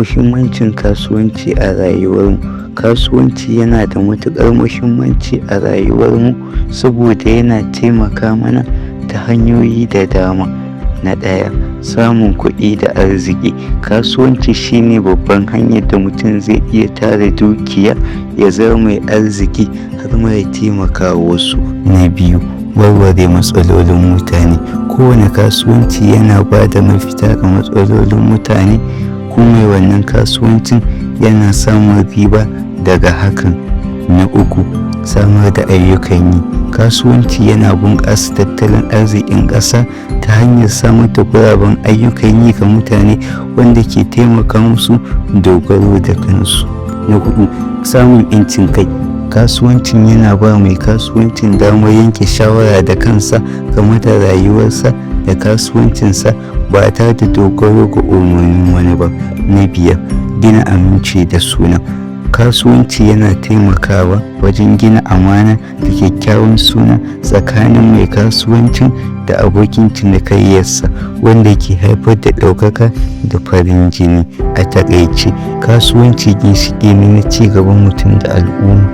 Muhimmancin kasuwanci a rayuwarmu. Kasuwanci yana da matuƙar muhimmanci a rayuwarmu saboda yana taimaka mana ta hanyoyi da dama. Na ɗaya, samun kuɗi da arziki. Kasuwanci shine babban hanyar da mutum zai iya tara dukiya, ya zama mai arziki har ma ya taimaka wa wasu. Na biyu, warware matsalolin mutane. Kowane kasuwanci yana ba da mafita ga matsalolin mutane, kuma mai wannan kasuwancin yana samun riba daga hakan. Na uku, samar da ayyukan yi. Kasuwanci yana bunƙasa tattalin arzikin ƙasa ta hanyar samar da guraben ayyukan yi ga mutane wanda ke taimaka musu dogaro da kansu. Na huɗu, samun 'yancin kai. Kasuwancin yana ba mai kasuwancin damar yanke shawara da kansa game da rayuwarsa da kasuwancinsa ba tare da dogaro ga umarnin wani ba. Na biyar, gina aminci da suna. Kasuwanci yana taimakawa wajen gina amana da kyakkyawan suna tsakanin mai kasuwancin da abokin cinikayyarsa, wanda ke haifar da ɗaukaka da farin jini. A taƙaice, kasuwanci ginshiƙi ne na ci gaban mutum da al'umma.